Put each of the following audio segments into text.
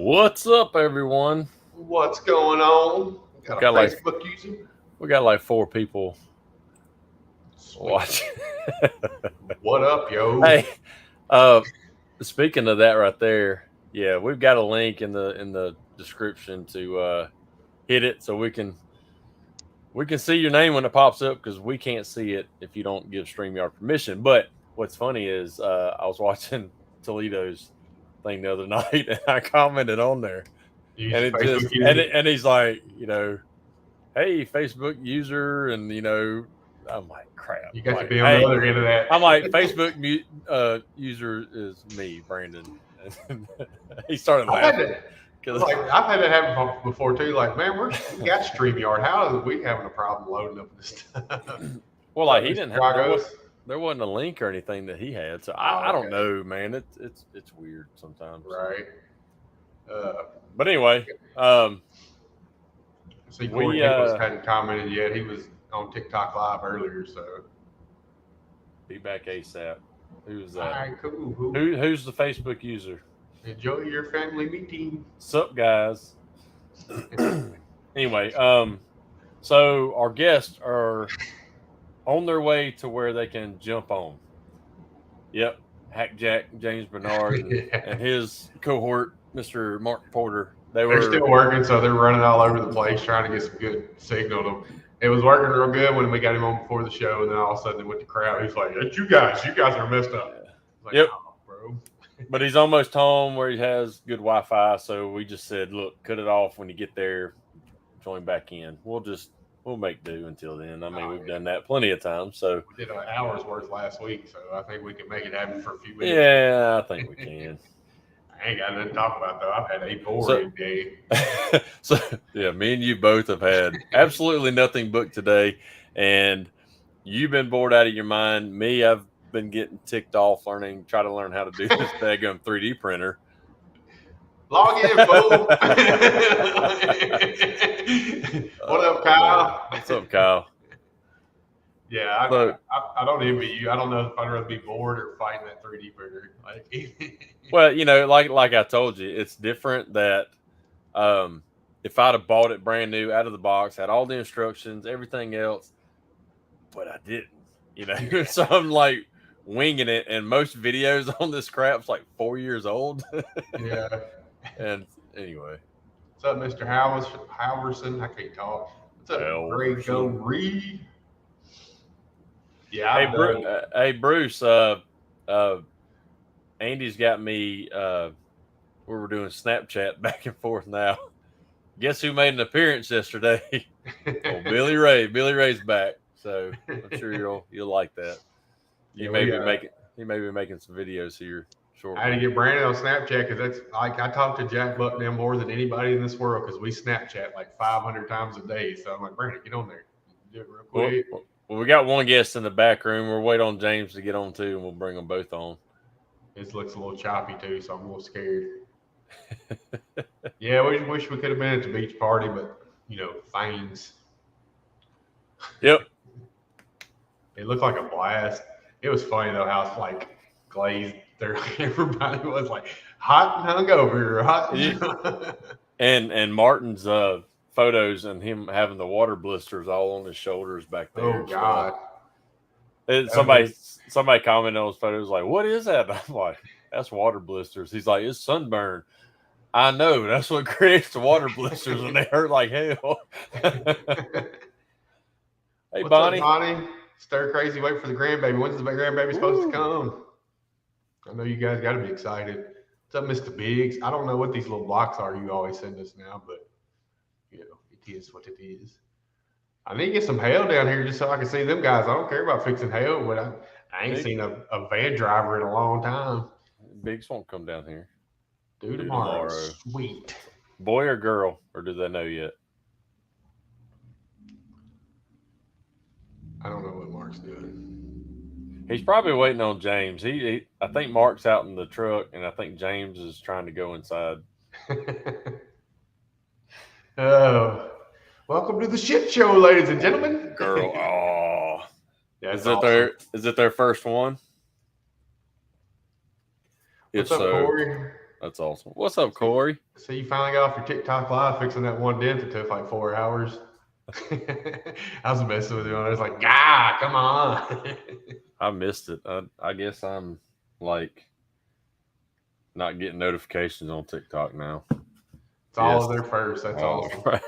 What's up, everyone? What's going on? Got a Facebook user? We got like 4 people Sweet. watching. What up, yo? Hey, speaking of that right there, yeah, we've got a link in the description to hit it so we can see your name when it pops up because we can't see it if you don't give StreamYard permission. But what's funny is I was watching Toledo's thing the other night and I commented on there. And it just and he's like, hey, Facebook user, and I'm like, crap. You got to be on the other end of that. I'm like, Facebook user is me, Brandon. He started laughing. I've had that happen before too. Like, man, we got StreamYard. How are we having a problem loading up this stuff? Well, like he didn't have. There wasn't a link or anything that he had, so I don't know, man. It's weird sometimes. Right. But anyway, see, Corey Nichols hadn't commented yet. He was on TikTok Live earlier, so be back ASAP. Who's that? All right, cool. Who's the Facebook user? Enjoy your family meeting. Sup, guys? Anyway, so our guests are on their way to where they can jump on. Yep, Hack Jack, James Bernard, and his cohort, Mr. Marc Porter. They're still working, so they're running all over the place trying to get some good signal. It was working real good when we got him on before the show, and then all of a sudden it went to crowd. He's like, "It's you guys are messed up." Like, yep, oh, bro. But he's almost home where he has good Wi-Fi, so we just said, "Look, cut it off when you get there. Join back in. We'll make do until then." I mean, we've done that plenty of times. So we did an hour's worth last week, so I think we can make it happen for a few minutes. Yeah, I think we can. I ain't got nothing to talk about though. I've had a boring day. So yeah, me and you both have had absolutely nothing booked today, and you've been bored out of your mind. Me, I've been getting ticked off trying to learn how to do this daggum 3D printer. Log in, fool. What up, Kyle? What's up, Kyle? Yeah, I don't envy you. I don't know if I'd rather be bored or fighting that 3D printer. Well, like I told you, it's different that if I'd have bought it brand new out of the box, had all the instructions, everything else, but I didn't, so I'm like winging it. And most videos on this crap's like 4 years old. Yeah. And anyway. What's up, Mr. Halverson? I can't talk. What's up, Draco Reed? Yeah. Hey, Bruce. Andy's got me. We were doing Snapchat back and forth now. Guess who made an appearance yesterday? Billy Ray. Billy Ray's back, so I'm sure you'll like that. He may be making some videos here shortly. I had to get Brandon on Snapchat because that's like I talk to Jack Bucknell more than anybody in this world because we Snapchat like 500 times a day. So I'm like, Brandon, get on there, do it real quick. Well, we got one guest in the back room. We're waiting on James to get on too, and we'll bring them both on. This looks a little choppy too, so I'm a little scared. Yeah, we wish we could have been at the beach party, but things. Yep. It looked like a blast. It was funny though how it's like glazed there. Everybody was like hot and hungover, hot. Yeah. And Martin's photos and him having the water blisters all on his shoulders back there. Oh God. Somebody commented on his photos like, "What is that?" I'm like, "That's water blisters." He's like, "It's sunburn." I know, that's what creates the water blisters and they hurt like hell. Hey, What's Bonnie. Up, Bonnie? Stir crazy, wait for the grandbaby. When's the grandbaby supposed to come? I know you guys got to be excited. What's up, Mr. Biggs? I don't know what these little blocks are you always send us now, but it is what it is. I need to get some hail down here just so I can see them guys. I don't care about fixing hail, but I ain't seen a van driver in a long time. Biggs won't come down here. Do tomorrow. Sweet. Boy or girl, or do they know yet? I don't know what Mark's doing. He's probably waiting on James. I think Mark's out in the truck, and I think James is trying to go inside. Oh, welcome to the shit show, ladies and gentlemen. Girl, oh, yeah, is it their first one? What's up, Corey? That's awesome. What's up, Corey? So you finally got off your TikTok live fixing that one dent that took like 4 hours. I was messing with you. I was like, "God, come on!" I missed it. I guess I'm like not getting notifications on TikTok now. It's all there first. That's Oh, awesome. right.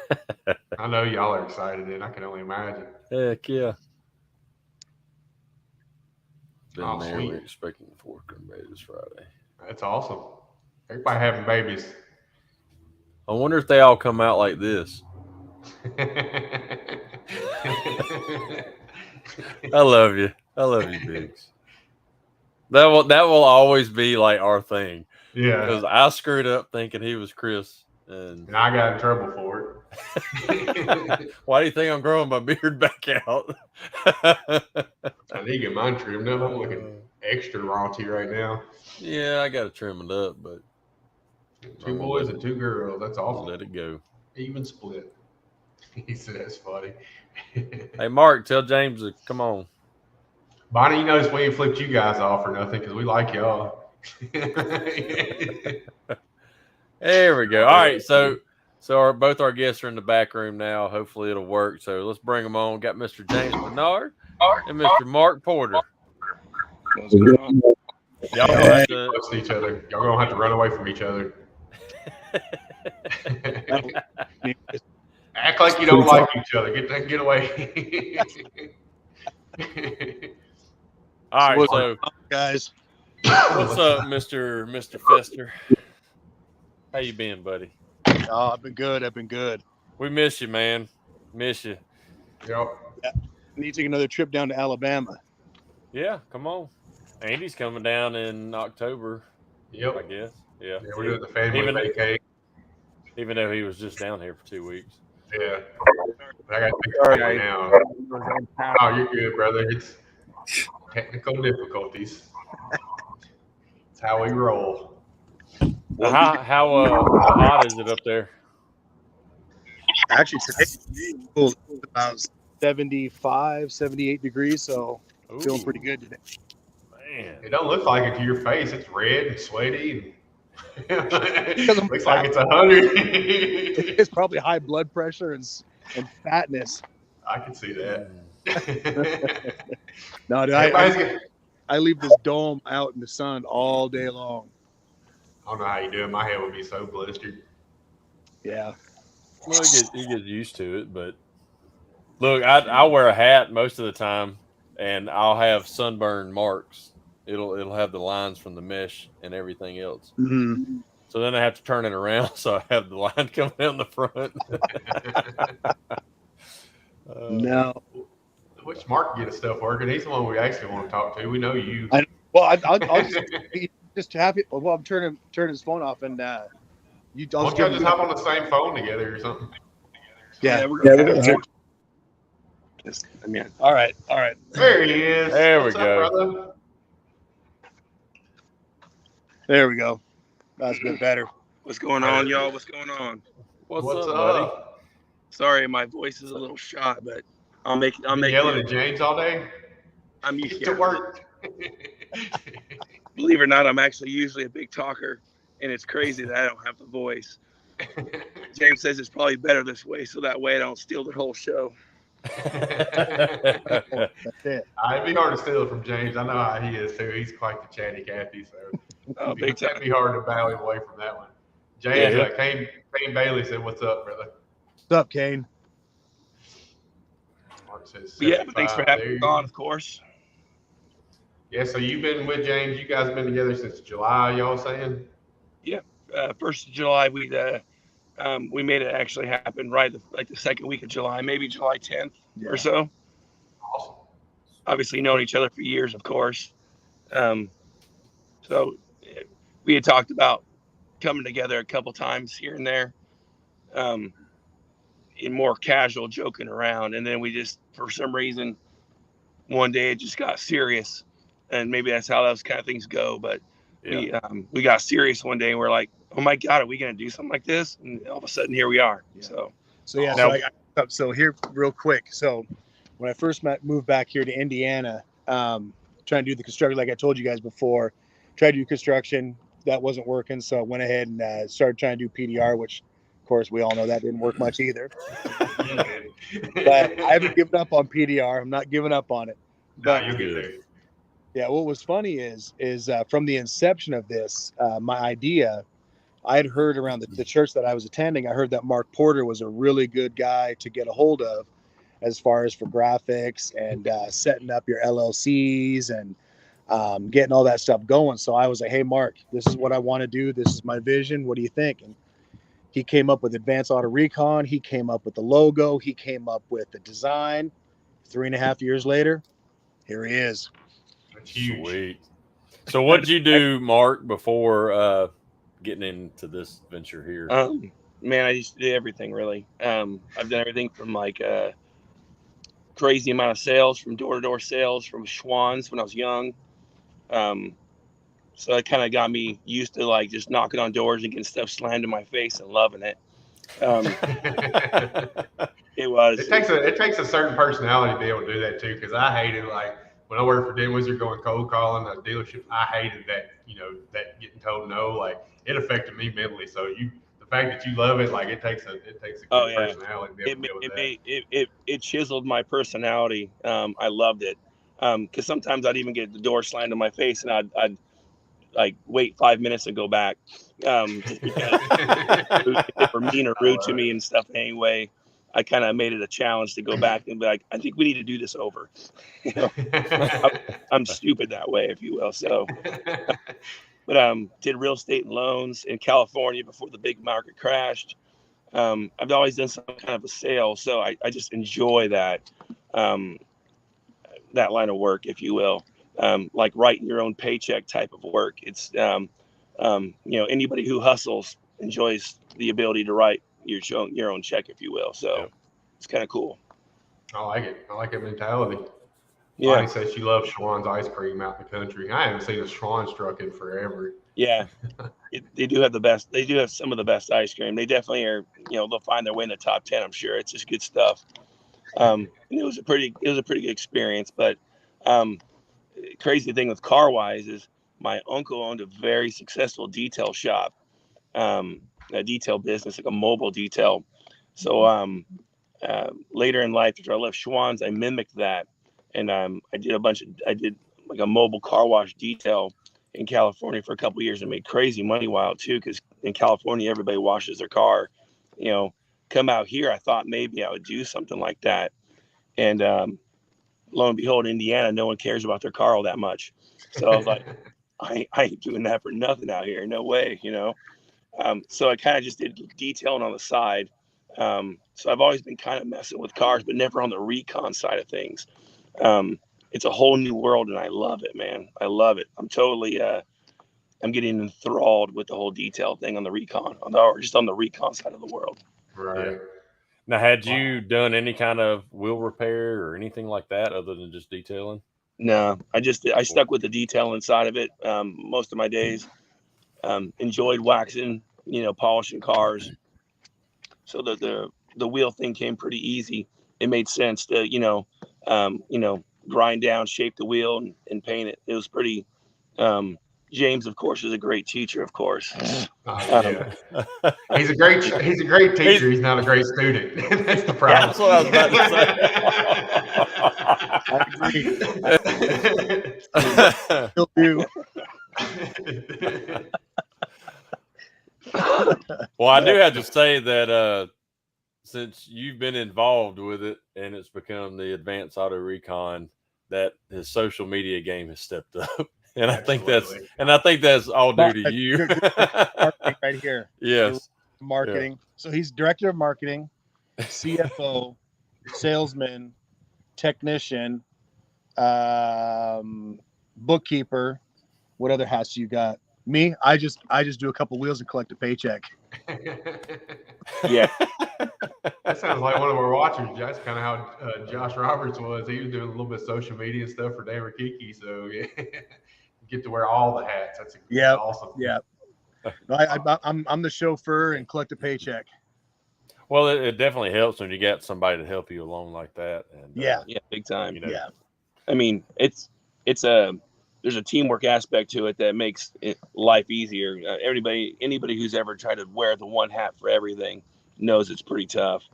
I know y'all are excited, and I can only imagine. Heck yeah. Been Oh, there. sweet. We're expecting the fourth baby this Friday. That's awesome. Everybody having babies. I wonder if they all come out like this. I love you. I love you, Biggs. That will always be like our thing. Yeah. Because I screwed up thinking he was Chris. And I got in trouble for it. Why do you think I'm growing my beard back out? I need to get mine trimmed up. I'm looking extra raunchy right now. Yeah, I got to trim it up, but 2 boys and 2 girls. That's awesome. Let it go. Even split. He said that's funny. Hey, Mark, tell James to come on. Bonnie, you notice we ain't flipped you guys off or nothing because we like y'all. There we go. All right, so both our guests are in the back room now. Hopefully it'll work. So let's bring them on. Got Mr. James Bernard and Mr. Marc Porter. What's going on? Y'all gonna have to close to each other. Y'all gonna have to run away from each other. Act like you don't like each other. Get away. All right, so guys, what's up, Mr. Fester? How you been, buddy? Oh, I've been good. We miss you, man. Miss you. Yep. Yeah. Need to take another trip down to Alabama. Yeah, come on. Andy's coming down in October. Yep. I guess. Yeah. We're doing the family vacation. Even though he was just down here for 2 weeks. Yeah. I got to think right now. Oh, you're good, brother. It's technical difficulties. It's how we roll. How hot is it up there? Actually, today was about 75, 78 degrees, so feeling pretty good today. Man. It don't look like it to your face. It's red and sweaty. It looks like it's 100. It's probably high blood pressure and fatness. I can see that. No, dude, I leave this dome out in the sun all day long. I don't know how you do it. My head would be so blistered. Yeah. Well, he gets used to it, but look, I'll wear a hat most of the time, and I'll have sunburn marks. It'll have the lines from the mesh and everything else. Mm-hmm. So then I have to turn it around, so I have the line coming down the front. No. Which Mark get his stuff working? He's the one we actually want to talk to. We know you. I'll just have it. Well, I'm turning his phone off, and why don't y'all just hop on the same phone together or something? Yeah, we're all right. There he is. There What's we up, go. Brother? There we go. That's a bit better. What's going on, y'all? What's going on? What's up, buddy? Sorry, my voice is a little shot, but I'll make yelling at James all day. I'm used to work. Believe it or not, I'm actually usually a big talker, and it's crazy that I don't have the voice. James says it's probably better this way, so that way I don't steal the whole show. That's it. It'd be hard to steal it from James. I know how he is too. He's quite the chatty Cathy, so big time. It'd be hard to battle him away from that one. James, Kane Bailey said, "What's up, brother?" What's up, Kane? Mark says, thanks for having me on, of course. Yeah, so you've been with James. You guys have been together since July, y'all saying? Yeah, 1st of July, we made it actually happen right the second week of July, maybe July 10th or so. Awesome. Obviously known each other for years, of course. So we had talked about coming together a couple times here and there, in more casual joking around. And then we just, for some reason, one day it just got serious. And maybe that's how those kind of things go. But we got serious one day and we're like, oh my God, are we going to do something like this? And all of a sudden here we are. Yeah. So here real quick. So when I first moved back here to Indiana, trying to do the construction, like I told you guys before, tried to do construction, that wasn't working, so I went ahead and started trying to do PDR, which, of course, we all know that didn't work much either. But I haven't given up on PDR. I'm not giving up on it. But you'll get there. yeah, what was funny is from the inception of this, my idea, I had heard around the church that I was attending, I heard that Marc Porter was a really good guy to get a hold of as far as for graphics and setting up your LLCs and getting all that stuff going. So I was like, hey, Mark, this is what I want to do. This is my vision. What do you think? And he came up with Advance Auto Recon. He came up with the logo. He came up with the design. 3.5 years later, here he is. That's huge. Sweet. So what did you do, Mark, before getting into this venture here? Man, I used to do everything really. I've done everything from like crazy amount of sales, from door-to-door sales, from Schwann's when I was young. So it kind of got me used to like just knocking on doors and getting stuff slammed in my face and loving it. It takes a certain personality to be able to do that too, because I hated, like, when I worked for Den Wizard going cold calling a dealership, I hated that, that getting told no. Like, it affected me mentally. So the fact that you love it, like, it takes a good personality to be able to deal with that. It chiseled my personality. I loved it. Because sometimes I'd even get the door slammed in my face and I'd like wait 5 minutes and go back. Just because they were mean or rude to me and stuff anyway. I kind of made it a challenge to go back and be like, I think we need to do this over. I'm stupid that way, if you will. So, but did real estate and loans in California before the big market crashed. I've always done some kind of a sale, so I just enjoy that that line of work, if you will. Like writing your own paycheck type of work. It's anybody who hustles enjoys the ability to write your own check, if you will. So It's kind of cool. I like it. I like that mentality. Yeah. Bonnie says she loves Schwann's ice cream out in the country. I haven't seen a Schwann's truck in forever. Yeah. They do have the best. They do have some of the best ice cream. They definitely are. They'll find their way in the top 10. I'm sure. It's just good stuff. And it was a pretty good experience. But crazy thing with Carwise is my uncle owned a very successful detail shop, a detail business, like a mobile detail. So later in life, after I left Schwann's, I mimicked that, and I did like a mobile car wash detail in California for a couple of years and made crazy money while too, because in California everybody washes their car. Come out here, I thought maybe I would do something like that, and lo and behold, Indiana, no one cares about their car all that much. So I was like, I ain't doing that for nothing out here. No way, So I kind of just did detailing on the side. So I've always been kind of messing with cars, but never on the recon side of things. It's a whole new world, and I love it, man. I love it. I'm totally, I'm getting enthralled with the whole detail thing on the recon, or just on the recon side of the world. Right. Yeah. Now, had you done any kind of wheel repair or anything like that other than just detailing? No, I stuck with the detailing side of it most of my days. Enjoyed waxing, polishing cars. So the wheel thing came pretty easy. It made sense to grind down, shape the wheel, and paint it. It was pretty. James, of course, is a great teacher. Of course, yeah. He's a great teacher. He's not a great student. That's the problem. That's what I was about to say. I agree. He'll do. Well, I do have to say that since you've been involved with it and it's become the Advance Auto Recon, that his social media game has stepped up. And I think that's all due to you. Marketing right here. Yes. Marketing. Yeah. So he's director of marketing, CFO, salesman, technician, bookkeeper. What other hats you got? Me, I just do a couple wheels and collect a paycheck. Yeah. That sounds like one of our watchers. That's kind of how Josh Roberts was. He was doing a little bit of social media stuff for Dan Rikiki. So yeah, you get to wear all the hats. That's awesome. Yeah. No, I'm the chauffeur and collect a paycheck. Well, it definitely helps when you got somebody to help you along like that. And yeah, big time. Yeah. I mean, there's there's a teamwork aspect to it that makes life easier. Anybody who's ever tried to wear the one hat for everything knows it's pretty tough.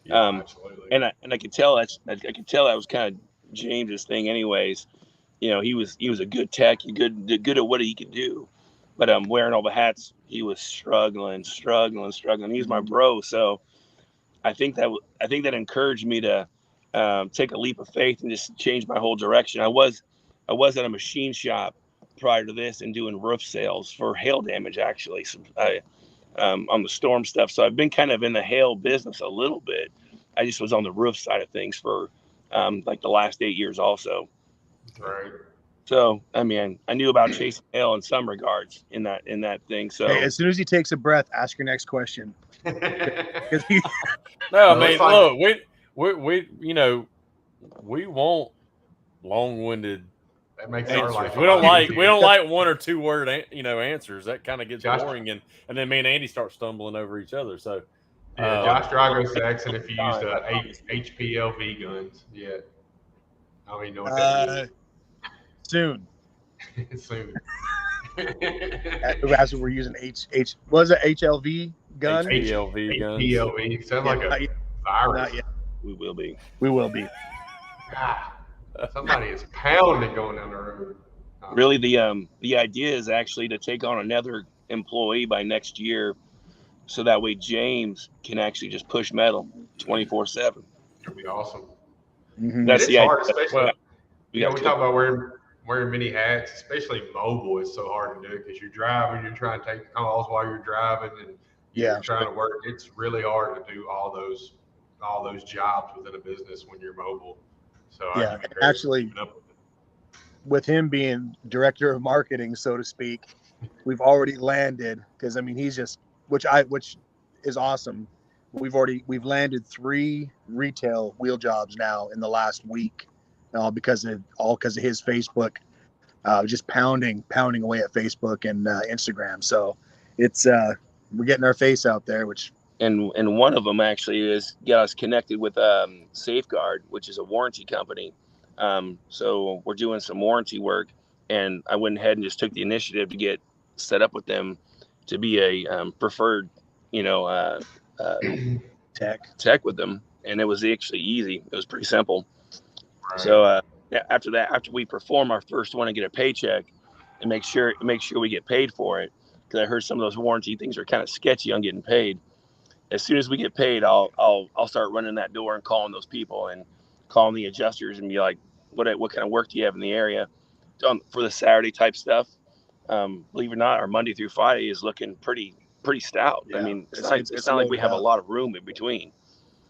Absolutely. And I could tell that was kind of James's thing, anyways. You know, he was a good tech, good at what he could do, but wearing all the hats, he was struggling. He's my bro, so I think that encouraged me to take a leap of faith and just change my whole direction. I was at a machine shop prior to this and doing roof sales for hail damage, actually, on the storm stuff. So I've been kind of in the hail business a little bit. I just was on the roof side of things for like the last 8 years also. Right. So, I mean, I knew about chasing hail in some regards in that thing. So Hey, as soon as he takes a breath, ask your next question. No, I mean, look, we you know, we want long-winded that makes answers. our life We don't like 1 or 2 word answers. That kind of gets boring, and then me and Andy start stumbling over each other. So yeah, Josh Drago Saxon, if you used HPLV guns, yeah, I don't even know what that is. Soon. Soon. That's what we're using. Was it HLV gun? HPLV guns. HPLV sounds like a virus. Not yet. we will be. God, somebody is pounding going down the road. Really, the idea is actually to take on another employee by next year, so that way James can actually just push metal 24/7. It'd be awesome. Mm-hmm. That's it's the hard, idea. especially. We talk about wearing many hats, especially mobile. It's so hard to do because you're driving, you're trying to take calls while you're driving, and you're trying to work. It's really hard to do all those jobs within a business when you're mobile. So yeah, actually, with him being director of marketing, so to speak, we've already landed, because I mean he's just which is awesome. We've landed 3 retail wheel jobs now in the last week, because of his Facebook, just pounding away at Facebook and Instagram. So it's we're getting our face out there, which. And one of them actually got us connected with Safeguard, which is a warranty company. So we're doing some warranty work, and I went ahead and just took the initiative to get set up with them to be a preferred, tech with them. And it was actually easy. It was pretty simple. Right. So after we perform our first one and get a paycheck, and make sure we get paid for it, because I heard some of those warranty things are kind of sketchy on getting paid. As soon as we get paid, I'll start running that door and calling those people and calling the adjusters and be like, what kind of work do you have in the area for the Saturday type stuff? Believe it or not, our Monday through Friday is looking pretty stout. Yeah. I mean, it's not like we have a lot of room in between.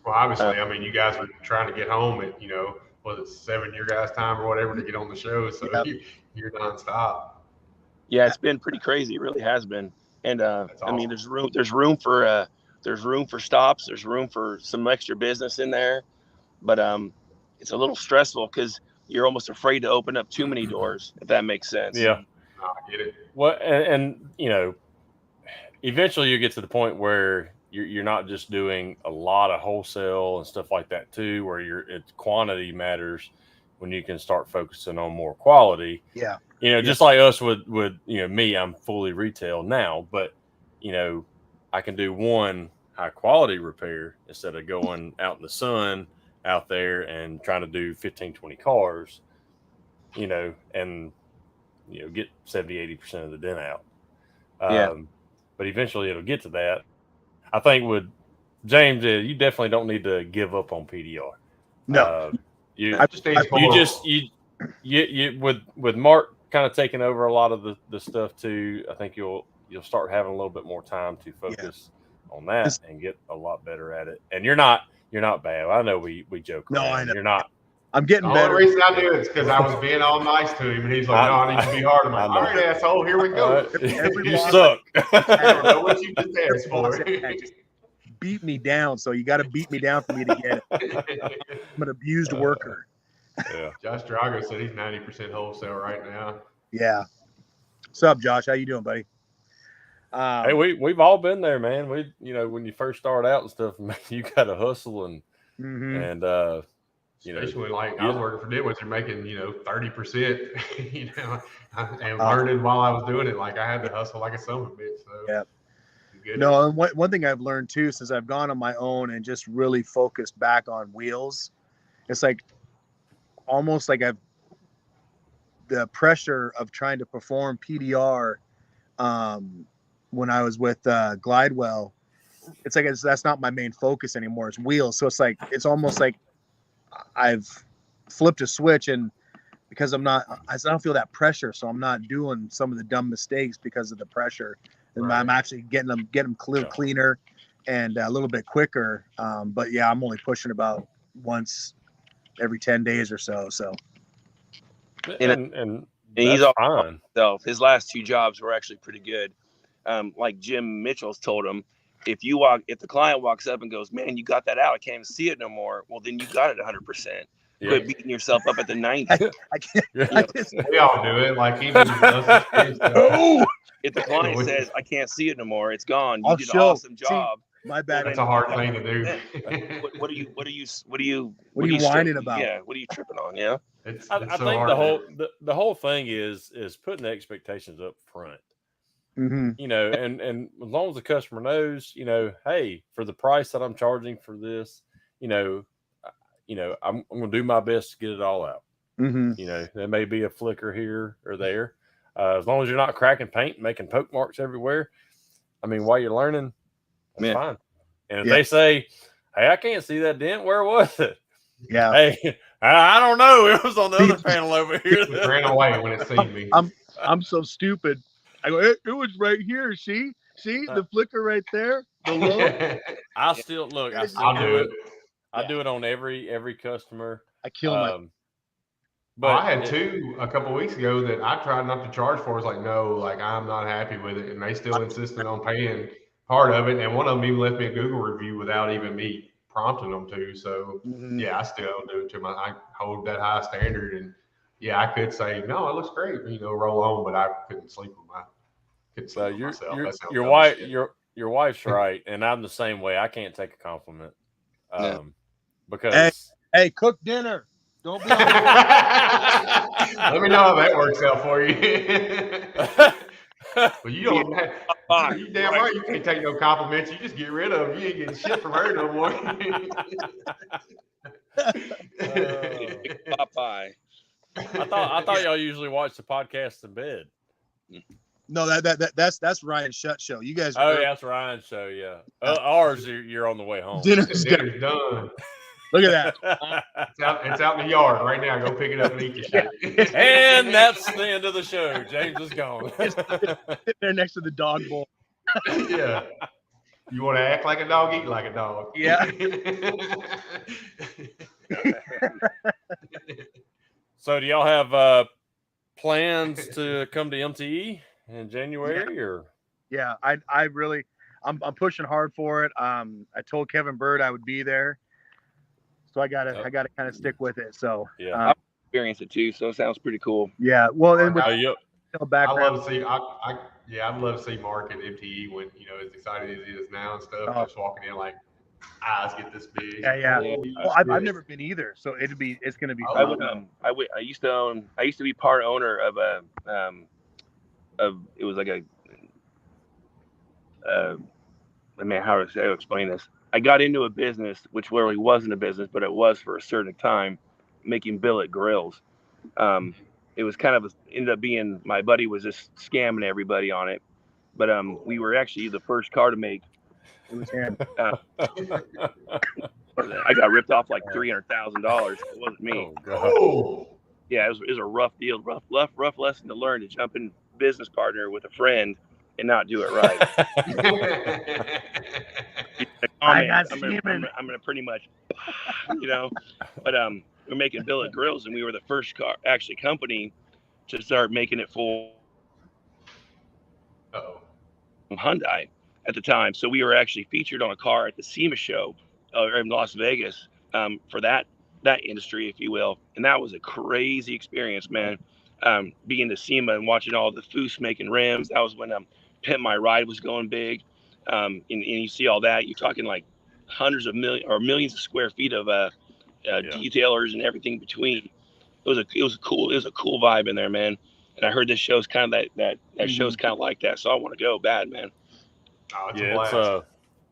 Well, obviously, I mean, you guys are trying to get home at, was it 7 your guys' time or whatever to get on the show, so you're nonstop. Yeah, it's been pretty crazy. It really has been. And awesome. I mean, there's room for stops. There's room for some extra business in there, but it's a little stressful because you're almost afraid to open up too many doors, if that makes sense. Yeah, I get it. Well, and eventually you get to the point where you're not just doing a lot of wholesale and stuff like that too, where it's quantity matters when you can start focusing on more quality. Yeah. Just like us with me, I'm fully retail now, but I can do one high quality repair instead of going out in the sun out there and trying to do 15, 20 cars, and get 70-80% of the dent out. But eventually it'll get to that. I think with James, you definitely don't need to give up on PDR. No, with Mark kind of taking over a lot of the stuff too. I think you'll start having a little bit more time to focus on that and get a lot better at it. And you're not bad. I know we joke. No, around. I know. You're not. I'm getting better. The only reason I do it is because I was being all nice to him, and he's like, "No, I need to be hard." I'm like, "All right, asshole, here we go." You suck. I don't know what you just asked for. Just beat me down, so you got to beat me down for me to get it. I'm an abused worker. Yeah. Josh Drago said he's 90% wholesale right now. Yeah. What's up, Josh? How you doing, buddy? Hey, we've all been there, man. We when you first start out and stuff, man, you got to hustle and Especially when I was working for Deadwoods, you're making 30%, and learning while I was doing it. Like I had to hustle like a son of a bitch. So yeah. No, and one thing I've learned too, since I've gone on my own and just really focused back on wheels, it's like almost like the pressure of trying to perform PDR when I was with Glidewell. It's like that's not my main focus anymore. It's wheels. So it's almost like I've flipped a switch, and because I don't feel that pressure, so I'm not doing some of the dumb mistakes because of the pressure. And right. I'm actually getting them cleaner and a little bit quicker. But yeah, I'm only pushing about once every 10 days or so. So. And he's all fine. His last 2 jobs were actually pretty good. Like Jim Mitchell's told him, if the client walks up and goes, "Man, you got that out, I can't even see it no more," well, then you got it 100%. Yeah. Quit beating yourself up at the 90. We all do it. Like even us. If the client says, "I can't see it no more, it's gone," you did an awesome job. My bad. That's a hard thing to do. What are you whining about? Yeah, what are you tripping on? Yeah. I think the whole thing is putting the expectations up front. Mm-hmm. And as long as the customer knows, hey, for the price that I'm charging for this, I'm going to do my best to get it all out. Mm-hmm. There may be a flicker here or there. As long as you're not cracking paint and making poke marks everywhere, while you're learning, that's fine. And if they say, "Hey, I can't see that dent. Where was it?" Yeah. Hey, I don't know. It was on the other panel over here. It ran away when it seen me. I'm so stupid. I go, it was right here. See the flicker right there. I still do it. I do it on every customer. I kill my. But I had 2 a couple of weeks ago that I tried not to charge for. It's like, no, like I'm not happy with it, and they still insisted on paying part of it. And one of them even left me a Google review without even me prompting them to. So yeah, I still don't do it to I hold that high standard, and yeah, I could say no, it looks great, roll on, but I couldn't sleep with myself. Your wife's right, and I'm the same way. I can't take a compliment because hey, cook dinner. Don't be. Let me know how that works out for you. But you don't. You damn right you can't take no compliments. You just get rid of them. You ain't getting shit from her no more. Popeye. I thought y'all usually watch the podcast in bed. No, that's Ryan's Shut Show. You guys. Oh, yeah, that's Ryan's show. Yeah, ours you're on the way home. Dinner's done. Look at that. It's out in the yard right now. Go pick it up and eat your shit. And that's the end of the show. James is gone. Sitting there next to the dog bowl. Yeah. You want to act like a dog, eat like a dog. Yeah. So do y'all have plans to come to MTE in January or? Yeah, I'm pushing hard for it. I told Kevin Bird I would be there. So I gotta kind of stick with it. So yeah, I've experienced it too. So it sounds pretty cool. Yeah, well, and with background, I'd love to see. I'd love to see Mark at MTE when as excited as he is now and stuff. Just walking in like eyes get this big. Yeah. Well, I've never been either, so it's gonna be. Fun. I used to be part owner of it was like how do I explain this? I got into a business, which really wasn't a business, but it was for a certain time, making billet grills. It was ended up being, my buddy was just scamming everybody on it. But we were actually the first car to make. It was him. I got ripped off like $300,000. It wasn't me. Oh. Yeah, it was a rough deal, rough lesson to learn, to jump in business partner with a friend and not do it right. I'm gonna pretty much, but we're making billet grills, and we were the first company to start making it for Hyundai at the time. So we were actually featured on a car at the SEMA show in Las Vegas for that industry, if you will, and that was a crazy experience, man. Being to SEMA and watching all the Foose making rims. That was when Pimp My Ride was going big. And you see all that, you're talking like hundreds of millions of square feet of detailers and everything between. It was a cool vibe in there, man. And I heard this show's kind of that show's kind of like that, so I want to go bad, man. Oh, it's a blast.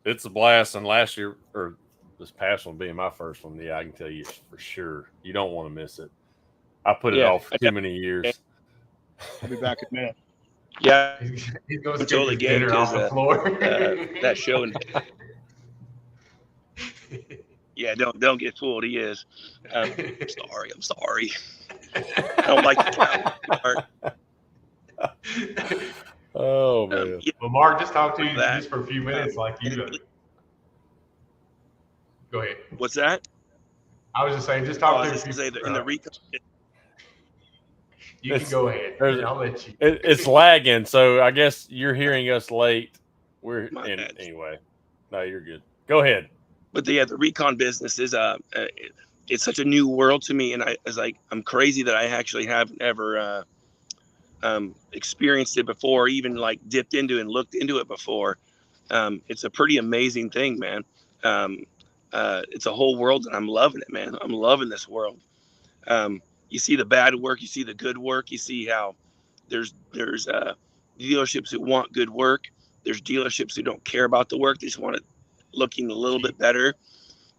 It's a blast. And last year, or this past one being my first one, I can tell you for sure you don't want to miss it. I put it off for too many years. I'll be back in a minute. Yeah, he's going to totally get dinner off the floor. That show. Yeah, don't get fooled. He is. I'm sorry. I don't like the part. Oh man. Well, Mark, just talk to you just for a few minutes, like you do. Go ahead. What's that? I was just saying, just talk to you. In the recon. You can go ahead. I'll let you. It's lagging, so I guess you're hearing us late. Anyway. No, you're good. Go ahead. But the recon business is it's such a new world to me, and I'm crazy that I actually haven't ever experienced it before, even like dipped into and looked into it before. It's a pretty amazing thing, man. It's a whole world, and I'm loving it, man. I'm loving this world. You see the bad work, you see the good work, you see how there's dealerships who want good work. There's dealerships who don't care about the work; they just want it looking a little bit better.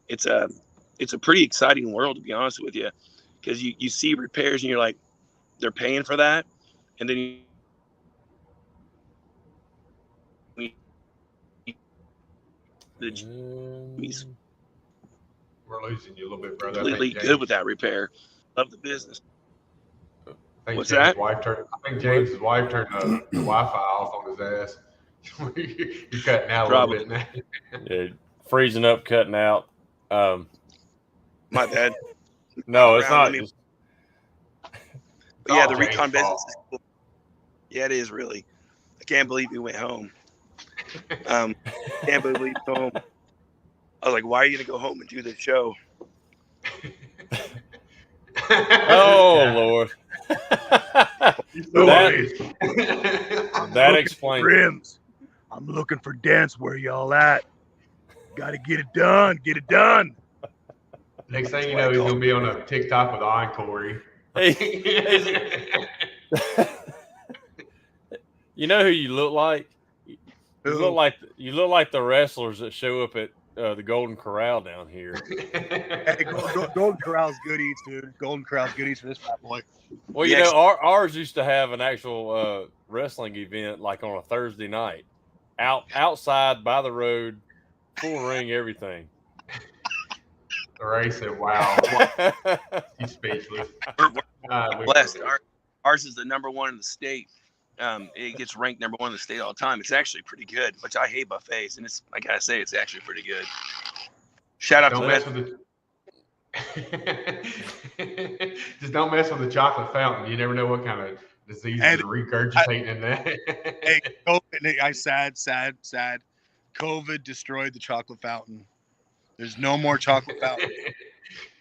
It's a pretty exciting world, to be honest with you, because you see repairs and you're like, they're paying for that, and then we're losing you a little bit, brother. Completely good with that repair. Love the business. What's that? I think James' wife turned the Wi-Fi off on his ass. You're cutting out a little bit now. Yeah, freezing up, cutting out. My bad. No, it's not. Yeah, the recon business is cool. Yeah, it is really. I can't believe you went home. Can't believe you went home. I was like, why are you going to go home and do this show? Oh, Lord. That explains Rims. I'm looking for dents. Where y'all at? Got to get it done. Get it done. Next thing you know, he's going to be on a TikTok with Encore. Hey. You know who you look like? You look like the wrestlers that show up at the Golden Corral down here. Hey, Golden Corral's good eats, dude. Golden Corral's good eats for this fat boy. Well, you know, ours used to have an actual wrestling event like on a Thursday night, outside by the road, full ring, everything. Ray said, "Wow, he's speechless." We're blessed. Ours is the number one in the state. It gets ranked number one in the state all the time. It's actually pretty good, which I hate buffets, and it's, I gotta say, it's actually pretty good. Shout out to Just don't mess with the chocolate fountain. You never know what kind of diseases are regurgitating in that. Hey, COVID, sad. COVID destroyed the chocolate fountain. There's no more chocolate fountain.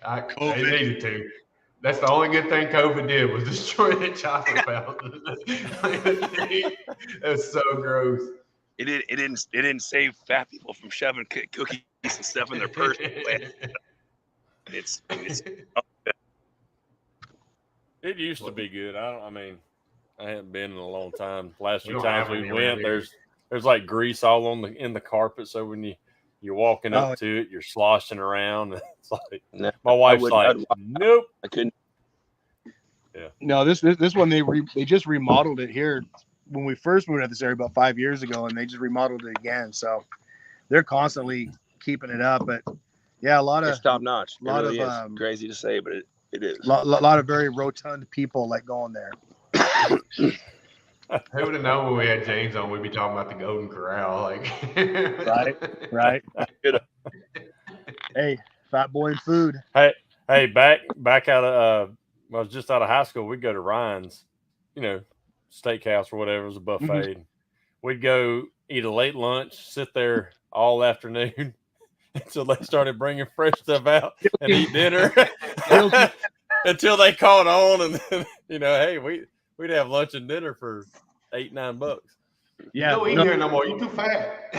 They needed to. That's the only good thing COVID did was destroy the chocolate fountain. That was so gross. It didn't save fat people from shoving cookies and stuff in their purse. It's It used to be good. I mean, I haven't been in a long time. Last few times we went, there's like grease all in the carpet. So when you're walking up to it, you're sloshing around. It's like my wife's nope, I couldn't. Yeah. No, this one they just remodeled it here when we first moved to this area about 5 years ago, and they just remodeled it again. So they're constantly keeping it up. But yeah, It's top notch. A lot really of is. Crazy to say, but it is. A lot of very rotund people like going there. Who would have known when we had James on, we'd be talking about the Golden Corral, like right. Hey, fat boy and food. Hey, back out of I was just out of high school. We'd go to Ryan's, steakhouse or whatever. It was a buffet. Mm-hmm. We'd go eat a late lunch, sit there all afternoon until they started bringing fresh stuff out and eat dinner until they caught on. And then, hey, we'd have lunch and dinner for $8-9. Yeah, you don't eat here no more. You too fat.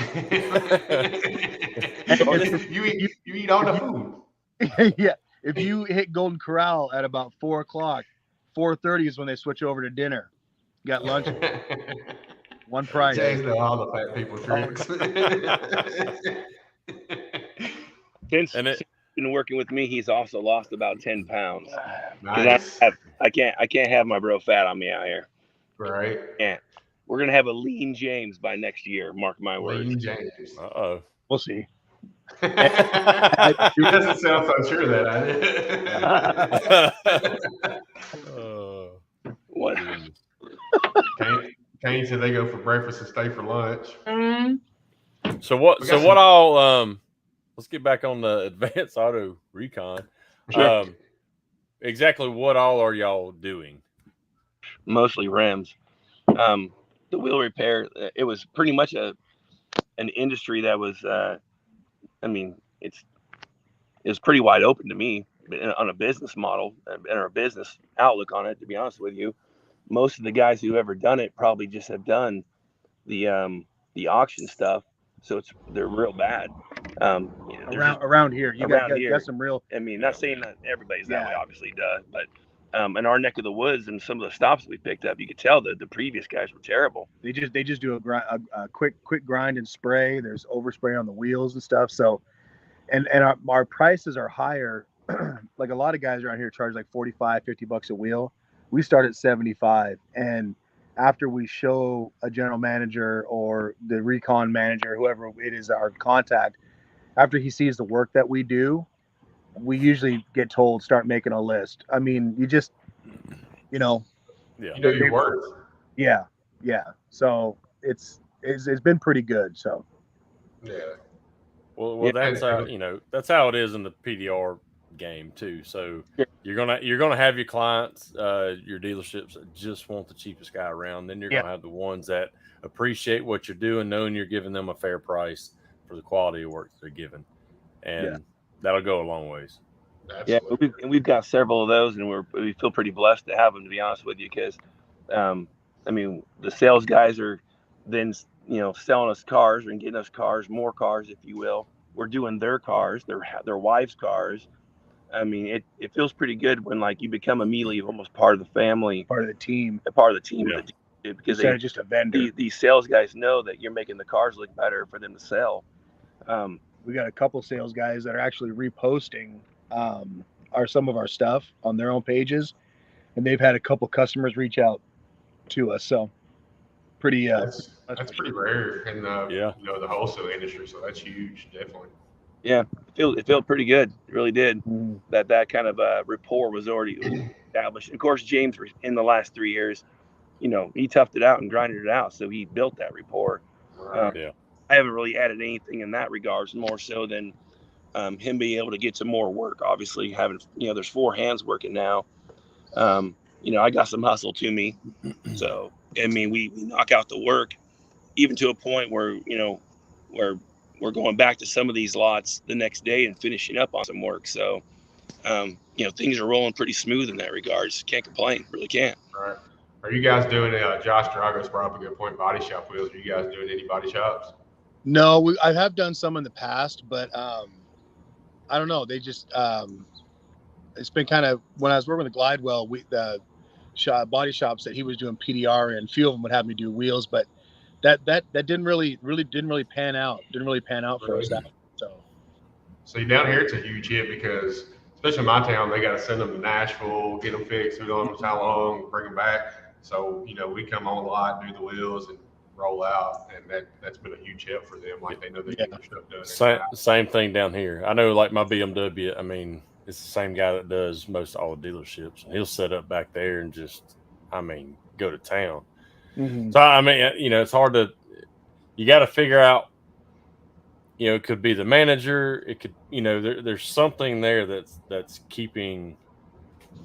you eat all the food. if you hit Golden Corral at about 4:00, 4:30 is when they switch over to dinner. You got lunch, one price. James know all the fat people tricks. Since And he's been working with me, he's also lost about 10 pounds. Nice. I can't have my bro fat on me out here. Right. Yeah. We're gonna have a lean James by next year. Mark my words. Lean James. uh-oh. We'll see. He doesn't sound so sure of that, What? Kane said they go for breakfast and stay for lunch. So what all let's get back on the Advance Auto Recon. Sure. Exactly what all are y'all doing? Mostly rims. The wheel repair, it was pretty much an industry that was it's pretty wide open to me on a business model and a business outlook on it, to be honest with you. Most of the guys who ever done it probably just have done the auction stuff, so they're real bad. Around here, you got some real. I mean, not saying that everybody's that way, obviously, but in our neck of the woods and some of the stops we picked up, you could tell that the previous guys were terrible. They just do a quick grind and spray. There's overspray on the wheels and stuff. So, and our prices are higher. Like a lot of guys around here charge like $45-$50 a wheel. We start at 75, and after we show a general manager or the recon manager, whoever it is, our contact, after he sees the work that we do, we usually get told, start making a list. I mean, you just, you know your worth. Yeah. So it's been pretty good. So yeah. Well, that's that's how it is in the PDR game too. So you're gonna have your clients, your dealerships that just want the cheapest guy around. Then you're gonna have the ones that appreciate what you're doing, knowing you're giving them a fair price for the quality of work they're giving, and that'll go a long ways. Absolutely. Yeah, we've got several of those, and we feel pretty blessed to have them, to be honest with you, because the sales guys are then selling us cars and getting us more cars, if you will. We're doing their cars, their wives' cars. I mean, it feels pretty good when like you become immediately almost part of the family, part of the team, because they're just a vendor. These sales guys know that you're making the cars look better for them to sell. We got a couple sales guys that are actually reposting some of our stuff on their own pages, and they've had a couple customers reach out to us. So pretty that's pretty rare in the wholesale industry. So that's huge, definitely. Yeah, it felt pretty good. It really did. That kind of rapport was already established. Of course, James, in the last 3 years, he toughed it out and grinded it out, so he built that rapport. I haven't really added anything in that regards, more so than him being able to get some more work. Obviously, having there's 4 hands working now. I got some hustle to me, so I mean we knock out the work, even to a point where we're going back to some of these lots the next day and finishing up on some work. So, things are rolling pretty smooth in that regards. Can't complain. Really can't. Right. Are you guys doing Josh Drago's brought up a good point, body shop wheels? Are you guys doing any body shops? No, I have done some in the past, but I don't know. They just it's been kind of, when I was working with Glidewell, the body shops that he was doing PDR in, a few of them would have me do wheels, but that didn't really pan out. Didn't really pan out for us. So down here, it's a huge hit because, especially in my town, they got to send them to Nashville, get them fixed. Who knows how long, bring them back. So we come on a lot, do the wheels, and roll out, and that's been a huge help for them. Like they know they get their stuff done. Same thing down here. I know, like my BMW. I mean, it's the same guy that does most all the dealerships, and he'll set up back there and just, go to town. Mm-hmm. So it's hard to. You got to figure out. It could be the manager. It could, there's something there that's keeping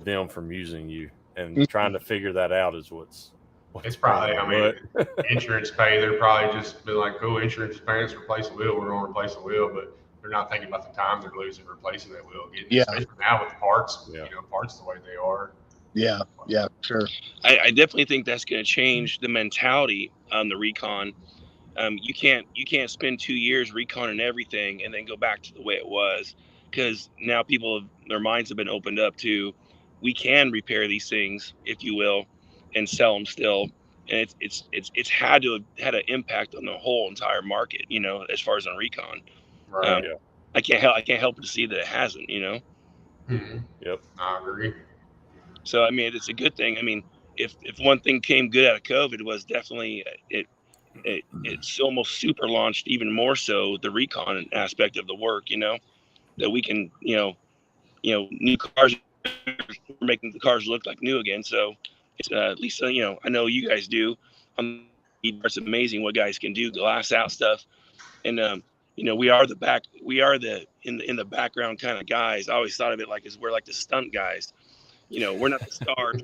them from using you, and trying to figure that out is what's it's probably. Insurance pay. They're probably just been like, cool, insurance payments, replace the wheel. We're going to replace the wheel, but they're not thinking about the time they're losing replacing that wheel. Especially now with parts. Parts the way they are. Yeah, sure. I definitely think that's going to change the mentality on the recon. You can't spend 2 years reconning everything and then go back to the way it was, because now their minds have been opened up to, we can repair these things, if you will, and sell them still. And it's had an impact on the whole entire market, as far as on recon. Right. I can't help but to see that it hasn't, Mm-hmm. Yep. I agree. So I mean, it's a good thing. I mean, if one thing came good out of COVID, was definitely it's almost super launched even more so the recon aspect of the work. That we can, new cars, we're making the cars look like new again. So it's at least I know you guys do. It's amazing what guys can do, glass out stuff, and we are in the background kind of guys. I always thought of it like as we're like the stunt guys. We're not the stars.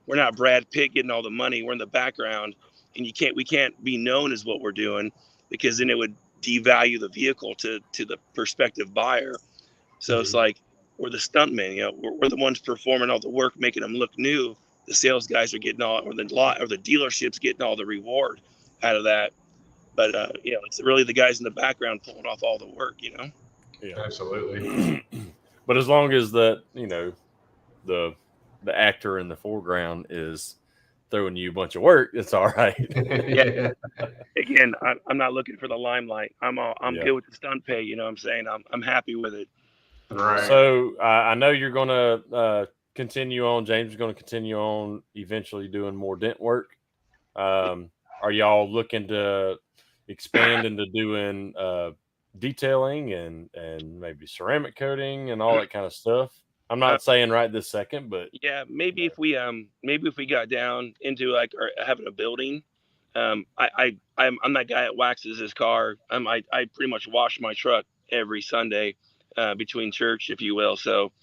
We're not Brad Pitt getting all the money. We're in the background, and we can't be known as what we're doing, because then it would devalue the vehicle to the prospective buyer. So it's like, we're the stuntmen. We're the ones performing all the work, making them look new. The sales guys are getting or the dealerships getting all the reward out of that. But it's really the guys in the background pulling off all the work. Yeah, absolutely. But as long as that, the actor in the foreground is throwing you a bunch of work, it's all right. Yeah. Again, I'm not looking for the limelight. I'm good with the stunt pay. You know what I'm saying? I'm happy with it. Right. So I know you're going to continue on. James is going to continue on eventually doing more dent work. Are y'all looking to expand into doing detailing and maybe ceramic coating and all that kind of stuff? I'm not saying right this second, but maybe if we got down into like or having a building. I'm that guy that waxes his car. I pretty much wash my truck every Sunday between church, if you will. So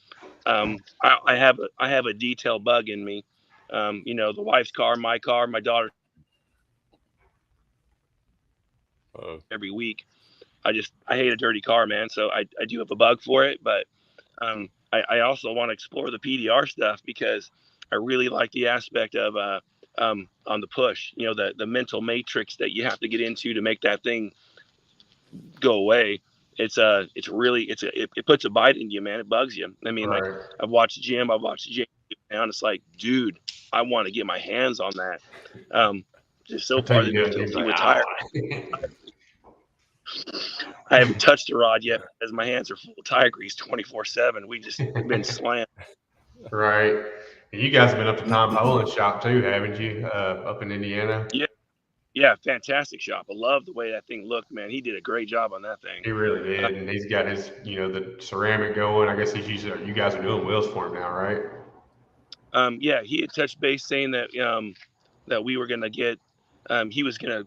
I have a detail bug in me. The wife's car, my daughter, every week. I hate a dirty car, man. So I do have a bug for it, but I also want to explore the PDR stuff, because I really like the aspect of on the push, the mental matrix that you have to get into to make that thing go away. It puts a bite in you, man. It bugs you. I mean, like, I've watched Jim, I've watched Jay, and it's like, dude, I want to get my hands on that. Just so far, they've been guilty with tire. I haven't touched a rod yet, because my hands are full of tire grease 24/7. We just been slammed. Right. And you guys have been up to Tom Poland's shop too, haven't you? Up in Indiana. Yeah, fantastic shop. I love the way that thing looked, man. He did a great job on that thing. He really did, and he's got his, the ceramic going. I guess you guys are doing wheels for him now, right? Yeah, he had touched base saying that that we were gonna get. He was gonna,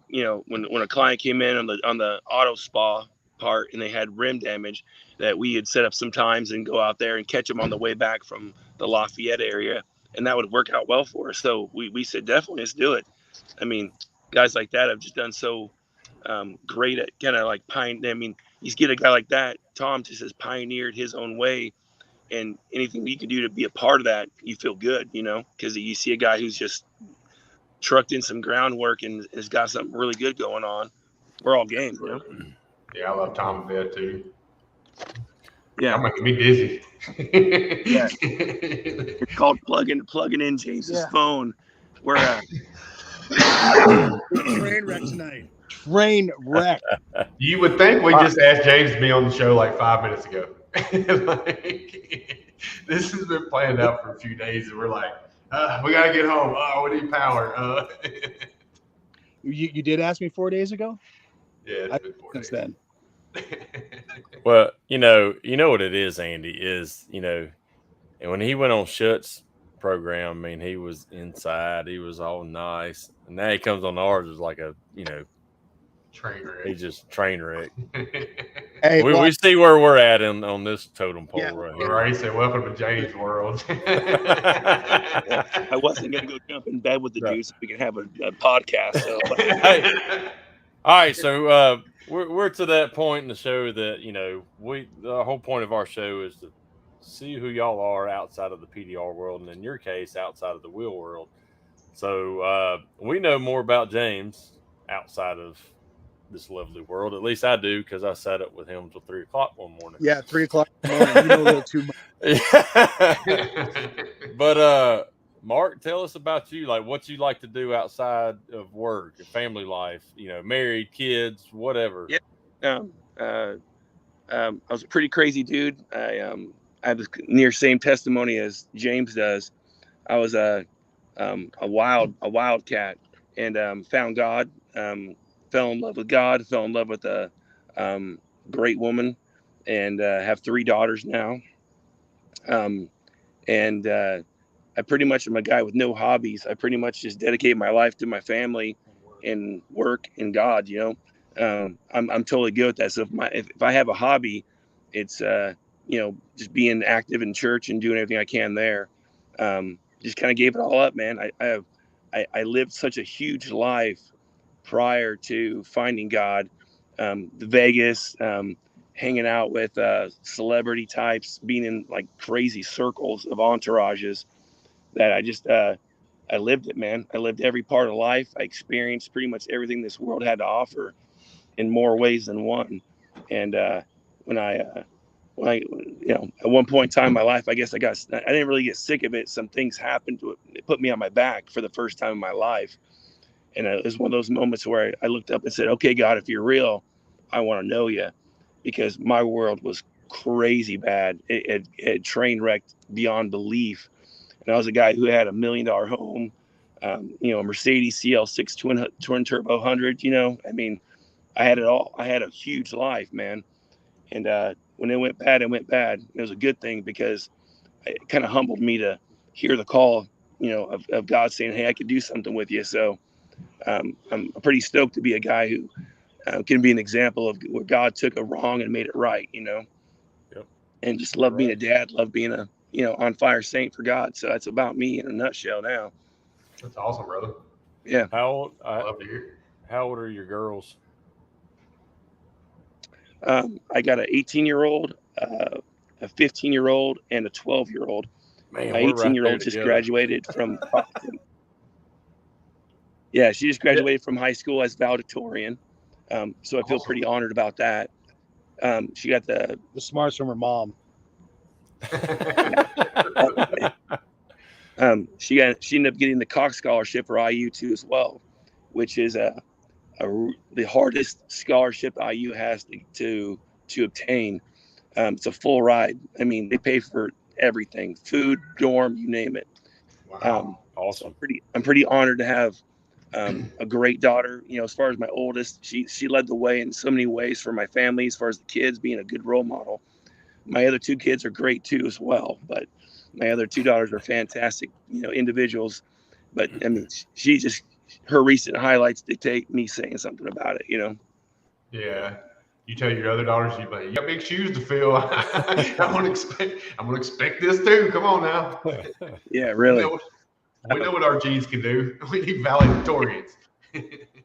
when a client came in on the auto spa part and they had rim damage, that we had set up some times and go out there and catch them on the way back from the Lafayette area, and that would work out well for us. So we said, definitely, let's do it. I mean, guys like that have just done so great at kind of like I mean, you get a guy like that. Tom just has pioneered his own way, and anything you can do to be a part of that, you feel good, because you see a guy who's just trucked in some groundwork and has got something really good going on. We're all game, Yeah, I love Tom a bit too. Yeah, y'all making me dizzy. Yeah, it's called plugging in James's phone. We're train wreck tonight. Train wreck. You would think we just asked James to be on the show like 5 minutes ago. This has been planned out for a few days, and we're like, we gotta get home. Oh, we need power. You did ask me 4 days ago? Yeah, it's been 4 days. Then. Well, you know what it is, Andy, is, and when he went on Shutt's program, I mean, he was inside, he was all nice, and now he comes on ours as like a, train wreck. He's just train wreck. Hey, we see where we're at on this totem pole right here. Right, he said, welcome to James' world. I wasn't going to go jump in bed with the dude so we can have a podcast. So. Hey, all right, so we're to that point in the show that, the whole point of our show is to see who y'all are outside of the PDR world, and in your case, outside of the wheel world. So we know more about James outside of this lovely world. At least I do, because I sat up with him until 3 o'clock one morning. Yeah, 3 o'clock in the morning. You know a little too much. But Mark, tell us about you, like what you like to do outside of work and family life, married, kids, whatever. Yeah. I was a pretty crazy dude. I have the near same testimony as James does. I was a wildcat, and found God, fell in love with God, fell in love with a great woman, and have 3 daughters now. And I pretty much am a guy with no hobbies. I pretty much just dedicate my life to my family and work and God. I'm totally good with that. So if I have a hobby, it's just being active in church and doing everything I can there. Just kind of gave it all up, man. I lived such a huge life prior to finding God. The Vegas, hanging out with celebrity types, being in like crazy circles of entourages, that I lived it, man. I lived every part of life. I experienced pretty much everything this world had to offer in more ways than one. And when I at one point in time in my life, I guess I didn't really get sick of it. Some things happened to it. It put me on my back for the first time in my life. And it was one of those moments where I looked up and said, okay, God, if you're real, I want to know you, because my world was crazy bad. It train wrecked beyond belief. And I was a guy who had $1 million home, a Mercedes CL6 twin turbo 100. I mean, I had it all. I had a huge life, man. And when it went bad, it went bad. It was a good thing, because it kind of humbled me to hear the call, of God saying, hey, I could do something with you. So I'm pretty stoked to be a guy who can be an example of where God took a wrong and made it right, Yep. And just love being a dad, love being a, on fire saint for God. So that's about me in a nutshell now. That's awesome, brother. Yeah. How Love to hear. How old are your girls? I got an 18-year-old, a 15-year-old, and a 12-year-old. Man, My we're right 18-year-old there just together. graduated from yeah, she just graduated from high school as valedictorian. So I feel pretty honored about that. She got the smarts from her mom. She ended up getting the Cox Scholarship for IU too as well, which is the hardest scholarship IU has to obtain. It's a full ride. I mean, they pay for everything, food, dorm, you name it. Wow. Awesome. So I'm pretty honored to have a great daughter. As far as my oldest, she led the way in so many ways for my family, as far as the kids, being a good role model. My other 2 kids are great too as well, but my other 2 daughters are fantastic, individuals. But I mean, her recent highlights dictate me saying something about it, Yeah. You tell your other daughters, you got big shoes to fill. I'm gonna expect this too. Come on now. Yeah, really. We know what our genes can do. We need valedictorians.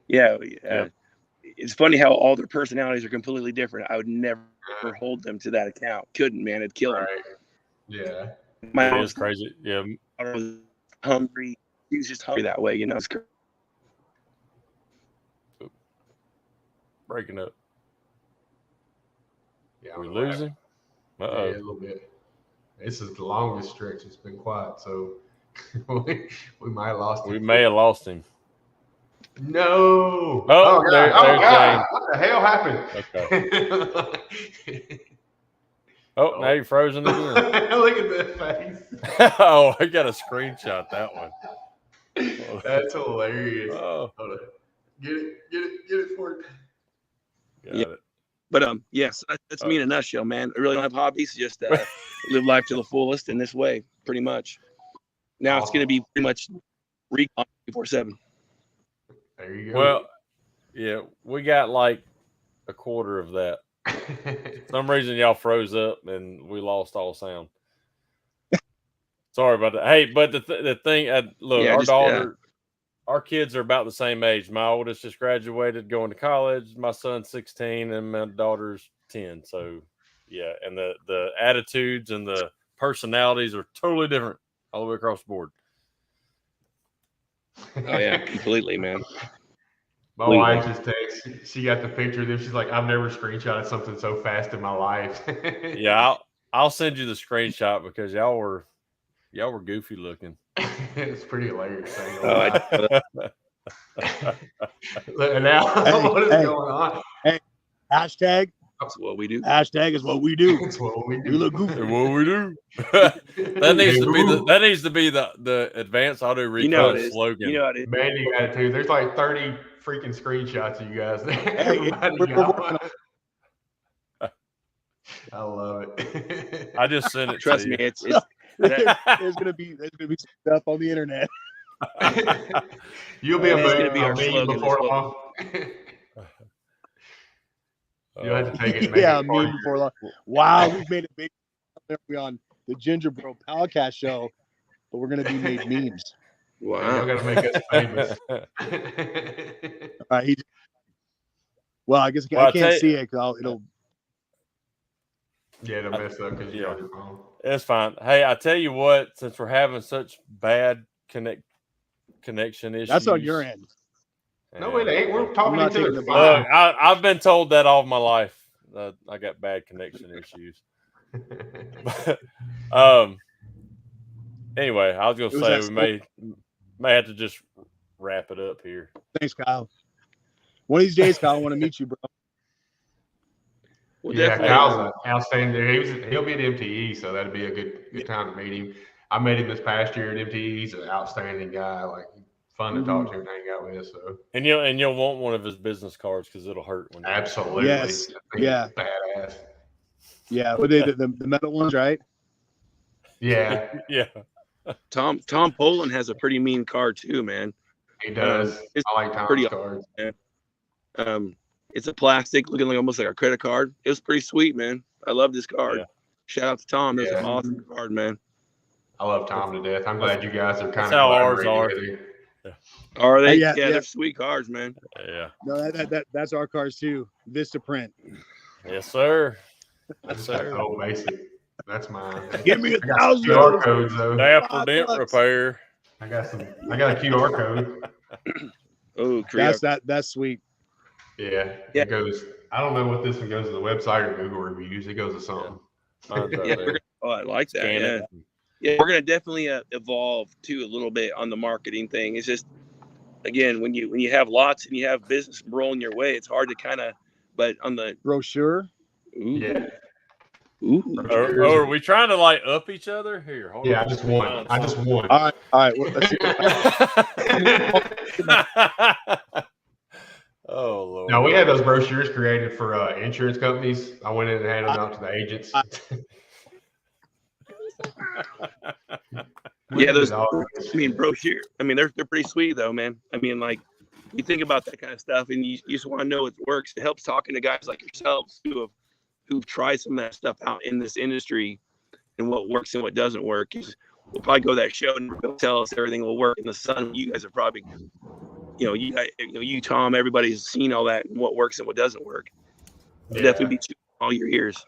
Yeah. Yep. It's funny how all their personalities are completely different. I would never hold them to that account. Couldn't, man. It'd kill them. Yeah. My It is crazy. Yeah. daughter was hungry. He was just hungry that way, It's Breaking up. Yeah. Are we losing? Yeah, a little bit. This is the longest stretch. It's been quiet, so we might have lost him. We may have lost him. No. Oh, God. there's James. What the hell happened? Okay. Oh, now you're frozen again. Look at that face. Oh, I got a screenshot that one. That's hilarious. Oh. Hold on. Get it for it. Got it. But yes, that's me in a nutshell, man. I really don't have hobbies. Just live life to the fullest in this way, pretty much. Now It's going to be pretty much recon 24/7. There you go. Well, yeah, we got like a quarter of that. For some reason, y'all froze up and we lost all sound. Sorry about that. Hey, but the thing, look, our daughter, our kids are about the same age. My oldest just graduated, going to college. My son's 16, and my daughter's 10. So, yeah, and the attitudes and the personalities are totally different all the way across the board. Oh yeah, completely, man. My wife just texted. She got the picture there. She's like, I've never screenshotted something so fast in my life. Yeah, I'll send you the screenshot because y'all were goofy looking. It's pretty hilarious. Hey, now, what is going on? Hey, hashtag. That's what we do. Hashtag is what we do. It's what we do. We look goofy. What we do. that needs to be the Advance Auto Recon slogan. You know it is. Mandy got it too. There's like 30 freaking screenshots of you guys there. Hey, I love it. I just sent it. Trust to me, you. it's there's gonna be some stuff on the internet. You'll be a It's gonna be our meme slogan. before long. You'll have to take it. And make Yeah, it part meme before long. Wow, we've made it big. We're on the Ginger Bro podcast show, but we're gonna be made memes. Wow, y'all gotta make us famous. All right, well, I guess I can't see it because it'll. Yeah, it'll mess up because you're on your phone. It's fine. Hey, I tell you what, since we're having such bad connection issues. That's on your end. No, it ain't. We're talking to each other. Look, I've been told that all of my life. I got bad connection issues. Anyway, I was going to say we may have to just wrap it up here. Thanks, Kyle. One of these days, Kyle, I want to meet you, bro. Well, yeah, Kyle's outstanding. He'll be at MTE, so that'd be a good time to meet him. I met him this past year at MTE. He's an outstanding guy, like fun to talk to and hang out with. So and you'll want one of his business cards because it'll hurt when absolutely. Yes. Yeah. Badass. Yeah. Were they the metal ones, right? Yeah. Yeah. Tom Poland has a pretty mean card too, man. He does. I like Tom's cards. Man. It's a plastic looking like almost like a credit card. It was pretty sweet, man. I love this card. Yeah. Shout out to Tom. It's an awesome card, man. I love Tom to death. I'm glad you guys are kind of how ours are. Yeah. Are they? Yeah, they're sweet cards, man. Yeah. No, that's our cards too. Vista print. Yes, sir. Yes, sir. Oh, basic. That's mine. Give me 1,000 QR codes though. Dapper dent repair. I got a QR code. Oh, that's sweet. Yeah. It goes. I don't know what this one goes to the website or Google reviews. It goes to something. I like that. Yeah, we're gonna definitely evolve too a little bit on the marketing thing. It's just again when you have lots and you have business rolling your way, it's hard to kind of. But on the brochure, yeah. Ooh. Are we trying to like up each other here? Hold on. I just won. All right. Well, let's see. Oh Lord. Now we had those brochures created for insurance companies. I went in and handed them out to the agents. Yeah, those. Brochure. I mean, they're pretty sweet though, man. I mean, like you think about that kind of stuff, and you just want to know it works. It helps talking to guys like yourselves who've tried some of that stuff out in this industry and what works and what doesn't work. We'll probably go to that show and they'll tell us everything will work in the sun. You guys are probably, you Tom, everybody's seen all that and what works and what doesn't work. Yeah. Definitely be all your ears.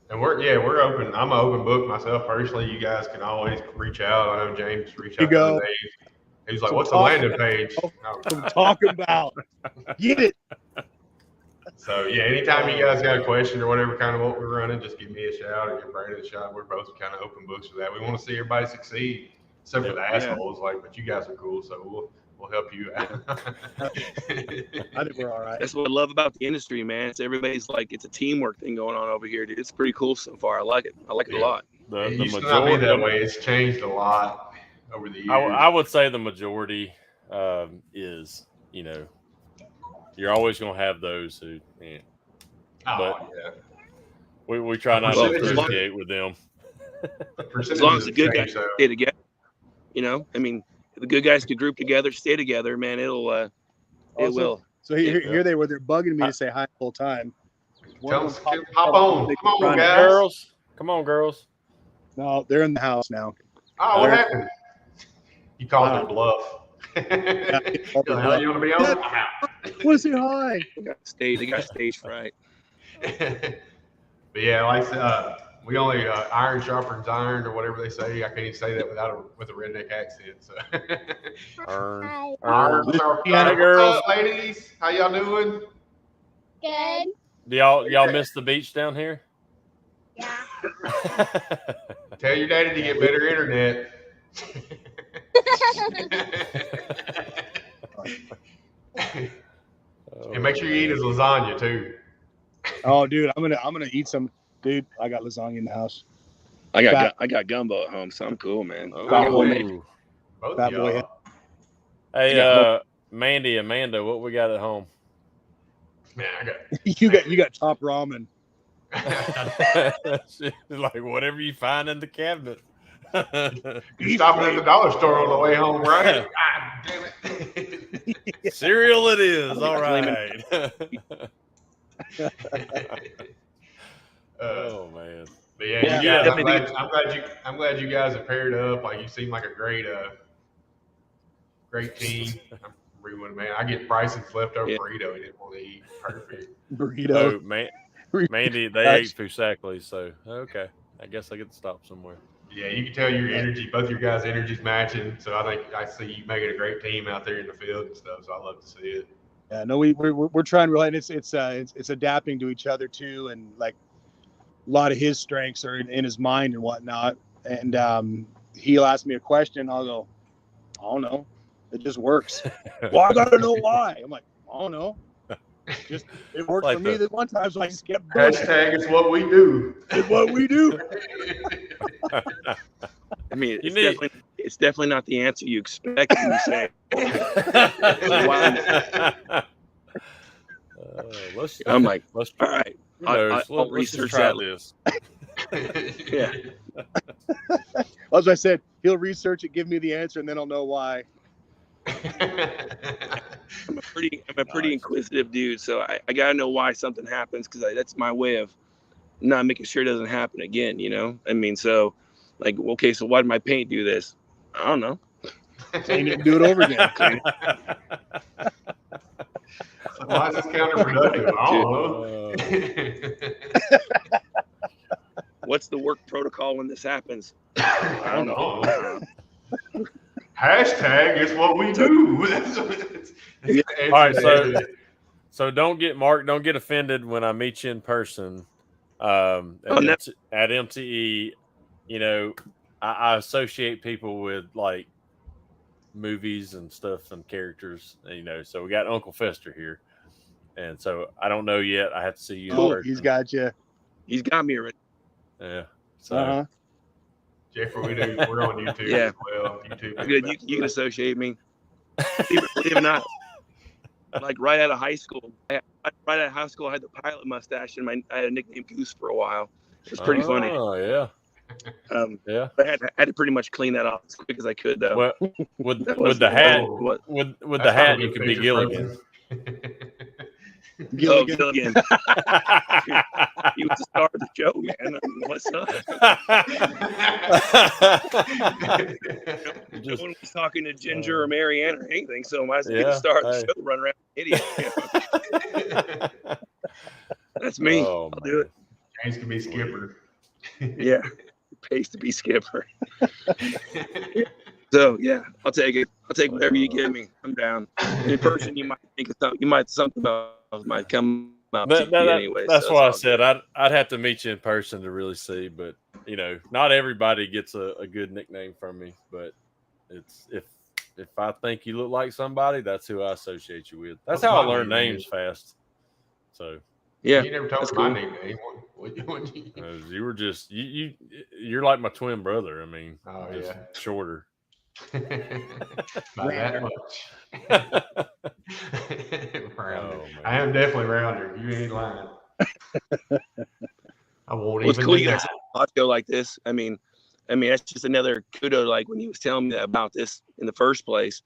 And we're open. I'm an open book myself personally. You guys can always reach out. I know James reached out to Dave. He's like, "What's the landing page?" I'm talking about. Get it. So yeah, anytime you guys got a question or whatever kind of what we're running, just give me a shout or give Brady a shout. We're both kind of open books for that. We want to see everybody succeed, except for the assholes. But you guys are cool, so we'll help you out. I think we're all right. That's what I love about the industry, man. It's everybody's like it's a teamwork thing going on over here, dude. It's pretty cool so far. I like it. I like it a lot. The used to not be that way. It's changed a lot over the years. I would say the majority is, you're always going to have those who, we try not to associate with them. As long as the good guys stay together, I mean, if the good guys could group together, stay together, man, it will. So here they were. They're bugging me to say hi the whole time. Hop on. Come on, guys. Girls. Come on, girls. No, they're in the house now. Oh, what happened? You called their bluff. You want to be on? Want to say hi? They got stage fright. But yeah, like We only iron sharpens iron, or whatever they say. I can't even say that with a redneck accent. So. Iron sharpens iron. Hey, girls. What's up, ladies? How y'all doing? Good. Do y'all miss the beach down here? Yeah. Tell your daddy to get better internet. And make sure you eat his lasagna too. Oh, dude, I'm gonna eat some. Dude, I got lasagna in the house. I got gumbo at home, so I'm cool, man. Fat boy. Ooh. Both Fat of boy. y'all. Hey, Mandy, Amanda, what we got at home? Man, I got. You got top ramen. She's like, whatever you find in the cabinet. You're stopping at the dollar store on the way home, right? God damn it. Cereal it is. All right. Oh man. But yeah, you guys, definitely I'm glad you guys have paired up. Like, you seem like a great team. I'm reading, man. I get Bryson's leftover burrito he didn't want to eat. Perfect. Burrito. Oh man, Mandy, they ate Fusackley, so okay. I guess I get to stop somewhere. Yeah, you can tell your energy, both your guys' energy's matching. So I think I see you making a great team out there in the field and stuff. So I love to see it. Yeah, no, we're trying really, and it's adapting to each other too, and like a lot of his strengths are in his mind and whatnot. And he'll ask me a question, I'll go, I don't know, it just works. Well, I gotta know why. I'm like, I don't know. Just it worked like for me that one time, so I just kept doing it. It's what we do. It's what we do. I mean, it's definitely not the answer you expect when you say. I'm like, all right, I'll research that. This. Yeah. As I said, he'll research it, give me the answer, and then I'll know why. I'm a pretty inquisitive dude, so I gotta know why something happens, because that's my way of not making sure it doesn't happen again. You know, I mean, so like, okay, so why did my paint do this? I don't know. Paint it and do it over again. Why is this counterproductive? I don't know. What's the work protocol when this happens? I don't know. Hashtag it's what we do. All right, so don't get offended when I meet you in person at MTE. You know, I associate people with like movies and stuff and characters. You know, so we got Uncle Fester here, and so I don't know yet. I have to see you. Cool. He's got you. He's got me already. Yeah. So. Jeffrey, we're on YouTube as well. YouTube. Good. You can associate me. Believe it or not, like right out of high school, I had the pilot mustache, and I had a nickname Goose for a while. It was pretty funny. Oh yeah. Yeah. I had to pretty much clean that off as quick as I could, though. Well, with the hat, with the hat, you could be Gilligan. Gilligan. He was the star of the show, man. I mean, what's up? No one was talking to Ginger or Marianne or anything, so I might as well be the star of the show, run around idiot. That's me. Oh, I'll do it. James can be skipper. Yeah, pays to be skipper. So yeah, I'll take it. I'll take whatever you give me. I'm down. In person, you might think of something. Something else might come up anyway. That's why I said I'd have to meet you in person to really see. But you know, not everybody gets a good nickname from me. But it's if I think you look like somebody, that's who I associate you with. That's how I learn names fast. So yeah, you never told me my nickname. You were just you're like my twin brother. I mean, shorter. Not that much. Rounder. I am definitely rounder. You ain't lying. I won't even. Cool, you guys have a show like this. I mean, that's just another kudo. Like when he was telling me about this in the first place,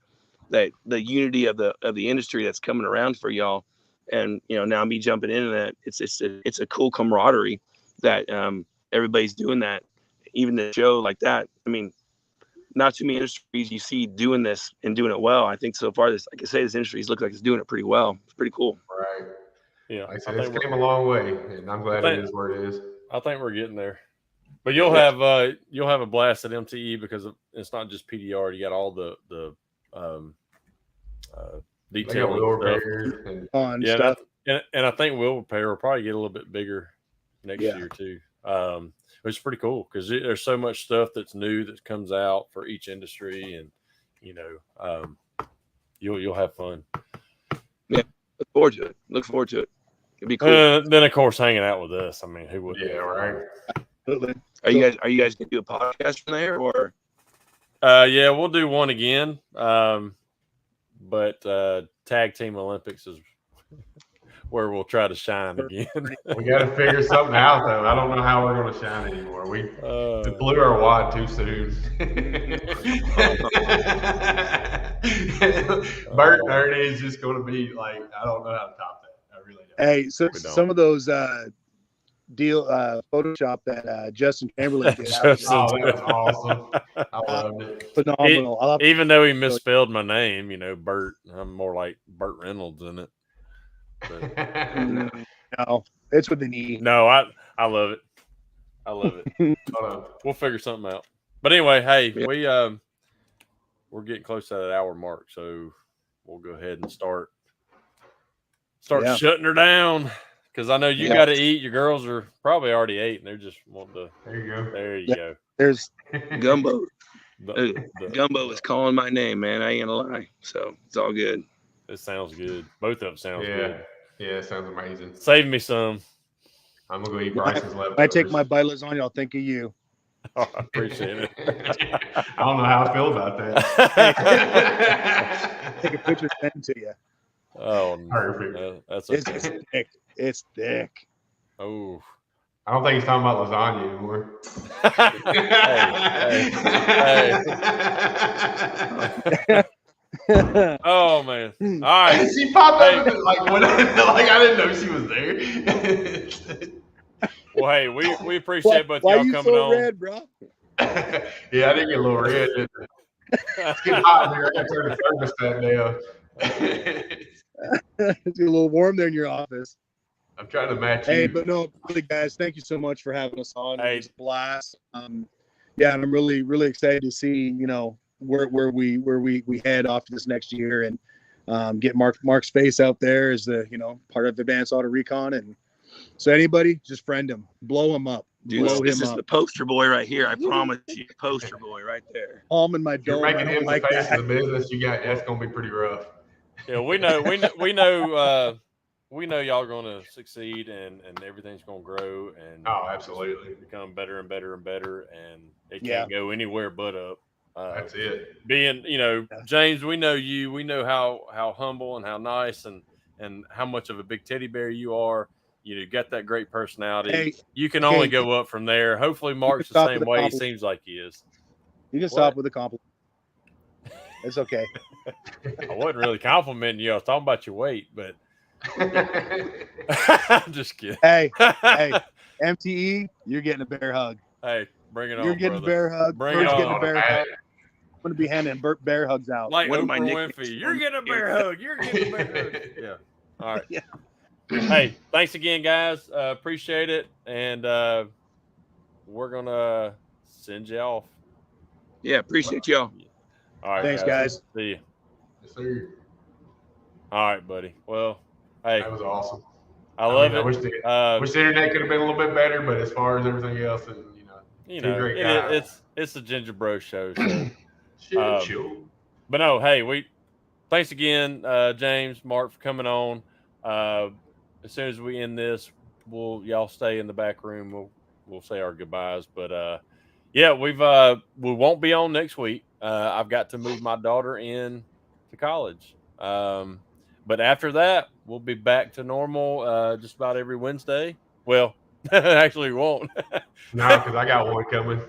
that the unity of the industry that's coming around for y'all, and you know, now me jumping into that, it's a cool camaraderie that everybody's doing that. Even the show like that. I mean, not too many industries you see doing this and doing it well. I think so far this industry looks like it's doing it pretty well. It's pretty cool. Right. Yeah. Like I said, it's came a long way, and I'm glad it is where it is. I think we're getting there. But you'll have a blast at MTE because it's not just PDR. You got all the They got detailing wheel stuff. repairs and Stuff. And I think wheel repair will probably get a little bit bigger next Yeah. year too. Which is pretty cool because there's so much stuff that's new that comes out for each industry, and you'll have fun. Look forward to it. It'd be cool. Then of course hanging out with us. I mean, who wouldn't? yeah, right. Absolutely. Are you guys gonna do a podcast from there or? Yeah, we'll do one again. But Tag Team Olympics is where we'll try to shine again. We got to figure something out, though. I don't know how we're going to shine anymore. We blew our wad too soon. Bert and Ernie is just going to be like, I don't know how to top that. I really don't. Hey, so some of those Photoshop that Justin Chamberlain did. Oh, that was awesome. I loved it. Phenomenal. Even though he misspelled my name, Bert, I'm more like Burt Reynolds in it. No, it's with an E. No, I love it. I love it. We'll figure something out. But anyway, hey, we're getting close to that hour mark, so we'll go ahead and start shutting her down. Because I know you got to eat. Your girls are probably already ate, and they're just wanting to. There you go. There you go. There's Gumbo. Gumbo is calling my name, man. I ain't gonna lie. So it's all good. It sounds good. Both of them sound good. Yeah, it sounds amazing. Save me some. I'm gonna go eat Bryson's leftovers. I take my bite lasagna. I'll think of you. Oh, I appreciate it. I don't know how I feel about that. Take a picture, send it to you. Oh, perfect. That's okay. It's thick. It's thick. Oh. I don't think he's talking about lasagna anymore. Hey. Oh man! All right. She popped up like I didn't know she was there. Well, hey, we appreciate both y'all coming so on. Red, bro? Yeah, I didn't get a little red. It's getting hot in here. I got to turn the thermostat down. It's a little warm there in your office. I'm trying to match you. Hey, but no, really, guys, thank you so much for having us on. Hey. It was a blast. Yeah, and I'm really, really excited to see, where we head off this next year and get Mark's face out there as the, part of Advance Auto Recon. And so anybody, just friend him, blow him up. Dude, this is the poster boy right here. I promise you, poster boy right there. Palm in my If you're dome. making him the face of the business, that's going to be pretty rough. Yeah, we know y'all are going to succeed and everything's going to grow and absolutely become better and better and better, and it can't go anywhere but up. That's it. Being, James, we know you. We know how humble and how nice and how much of a big teddy bear you are. You got that great personality. Hey, you can only go up from there. Hopefully, Mark's the same way. He seems like he is. You can stop with a compliment. It's okay. I wasn't really complimenting you. I was talking about your weight, but I'm just kidding. Hey, MTE, you're getting a bear hug. Hey, bring it on. You're getting a bear hug. Bring it on. Getting a bear hug. I'm going to be handing bear hugs out. Like Oprah Winfrey. You're getting a bear hug. You're getting a bear hug. Yeah. All right. Yeah. Hey, thanks again, guys. Appreciate it. And we're going to send you off. Yeah, appreciate y'all. All right. Thanks, guys. See you. Yes, sir. All right, buddy. Well, hey. That was awesome. I love it. I wish the internet could have been a little bit better, but as far as everything else, great guys. It's the Ginger Bro show. So. But no, hey, thanks again, James, Mark, for coming on. As soon as we end this, y'all stay in the back room. We'll say our goodbyes. But yeah, we won't be on next week. I've got to move my daughter in to college. But after that, we'll be back to normal just about every Wednesday. Well, actually, we won't. No, because I got one coming.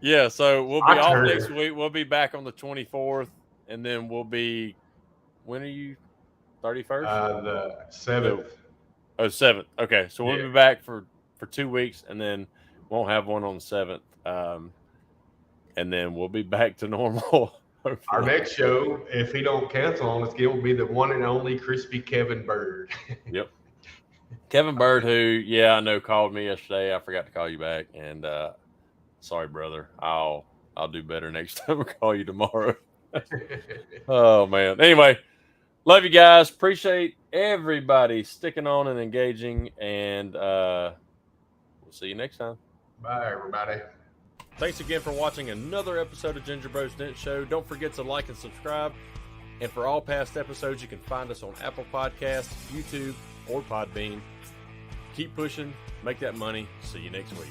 Yeah, so we'll be off next week. We'll be back on the 24th, and then we'll be – when are you? 31st? The 7th. Oh, 7th. Okay, so we'll be back for 2 weeks, and then won't have one on the 7th. And then we'll be back to normal. Hopefully. Our next show, if he don't cancel on us, will be the one and only Crispy Kevin Bird. Yep. Kevin Bird, who, I know called me yesterday. I forgot to call you back. And sorry, brother. I'll do better next time. I'll call you tomorrow. Oh man. Anyway, love you guys. Appreciate everybody sticking on and engaging, and we'll see you next time. Bye, everybody. Thanks again for watching another episode of Ginger Bros Dent Show. Don't forget to like and subscribe. And for all past episodes, you can find us on Apple Podcasts, YouTube, or Podbean. Keep pushing, make that money. See you next week.